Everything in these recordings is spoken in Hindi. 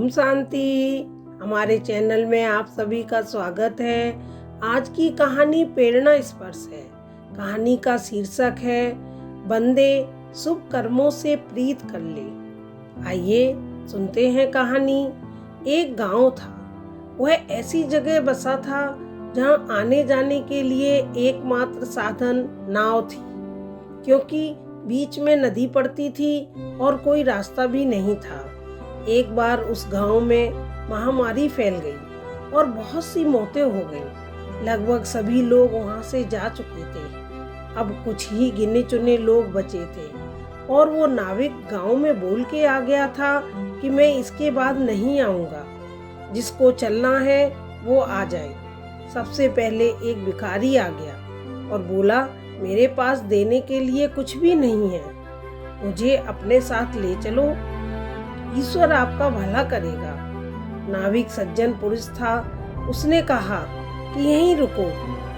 ओम शांति। हमारे चैनल में आप सभी का स्वागत है। आज की कहानी प्रेरणा स्पर्श है। कहानी का शीर्षक है बंदे शुभ कर्मों से प्रीत कर ले। आइए सुनते हैं कहानी। एक गांव था। वह ऐसी जगह बसा था जहां आने जाने के लिए एकमात्र साधन नाव थी, क्योंकि बीच में नदी पड़ती थी और कोई रास्ता भी नहीं था। एक बार उस गांव में महामारी फैल गई और बहुत सी मौतें हो गईं। लगभग सभी लोग वहां से जा चुके थे। अब कुछ ही गिने चुने लोग बचे थे और वो नाविक गांव में बोल के आ गया था कि मैं इसके बाद नहीं आऊंगा। जिसको चलना है वो आ जाए। सबसे पहले एक भिखारी आ गया और बोला, मेरे पास देने के लिए कुछ भी नहीं है, मुझे अपने साथ ले चलो, ईश्वर आपका भला करेगा। नाविक सज्जन पुरुष था। उसने कहा कि यहीं रुको,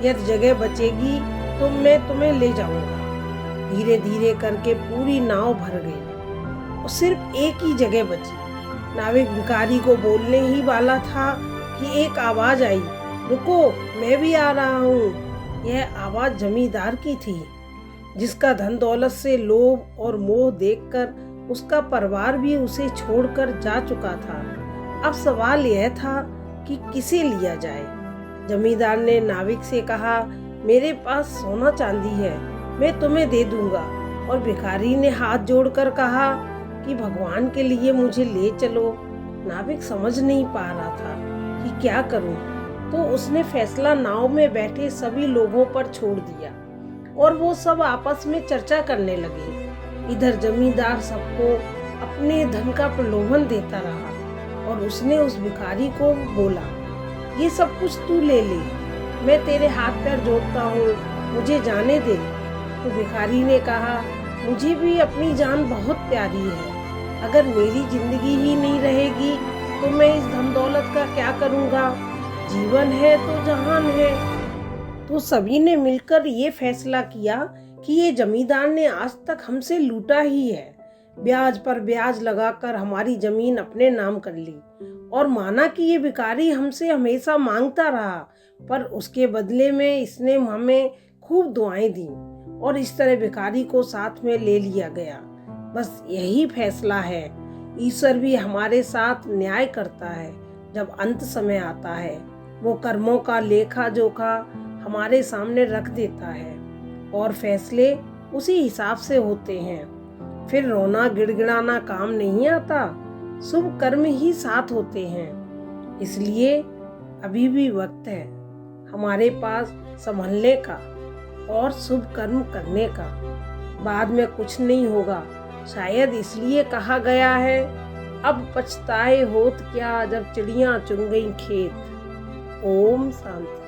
यदि जगह बचेगी तो मैं तुम्हें ले जाऊंगा। धीरे धीरे करके पूरी नाव भर गई और सिर्फ एक ही जगह बची। नाविक भिखारी को बोलने ही वाला था कि एक आवाज आई, रुको, मैं भी आ रहा हूँ। यह आवाज जमींदार की थी, जिसका धन दौलत से लोभ और मोह देखकर उसका परिवार भी उसे छोड़कर जा चुका था। अब सवाल यह था कि किसे लिया जाए। जमींदार ने नाविक से कहा, मेरे पास सोना चांदी है, मैं तुम्हें दे दूंगा। और भिखारी ने हाथ जोड़कर कहा कि भगवान के लिए मुझे ले चलो। नाविक समझ नहीं पा रहा था कि क्या करूं, तो उसने फैसला नाव में बैठे सभी लोगों पर छोड़ दिया और वो सब आपस में चर्चा करने लगे। इधर जमींदार सबको अपने धन का प्रलोभन देता रहा और उसने उस भिखारी को बोला, ये सब कुछ तू ले ले, मैं तेरे हाथ पैर जोड़ता हूँ, मुझे जाने दे। तो भिखारी ने कहा, मुझे भी अपनी जान बहुत प्यारी है, अगर मेरी जिंदगी ही नहीं रहेगी तो मैं इस धन दौलत का क्या करूँगा। जीवन है तो जहान है। तो सभी ने मिलकर ये फैसला किया कि ये जमींदार ने आज तक हमसे लूटा ही है, ब्याज पर ब्याज लगाकर हमारी जमीन अपने नाम कर ली और माना कि ये भिखारी हमसे हमेशा मांगता रहा, पर उसके बदले में इसने हमें खूब दुआएं दी और इस तरह भिखारी को साथ में ले लिया गया। बस यही फैसला है। ईश्वर भी हमारे साथ न्याय करता है। जब अंत समय आता है, वो कर्मों का लेखा जोखा हमारे सामने रख देता है और फैसले उसी हिसाब से होते हैं। फिर रोना गिड़गिड़ाना काम नहीं आता, शुभ कर्म ही साथ होते हैं। इसलिए अभी भी वक्त है हमारे पास संभलने का और शुभ कर्म करने का। बाद में कुछ नहीं होगा, शायद इसलिए कहा गया है, अब पछताए होत क्या जब चिड़ियां चुन गई खेत। ओम शांति।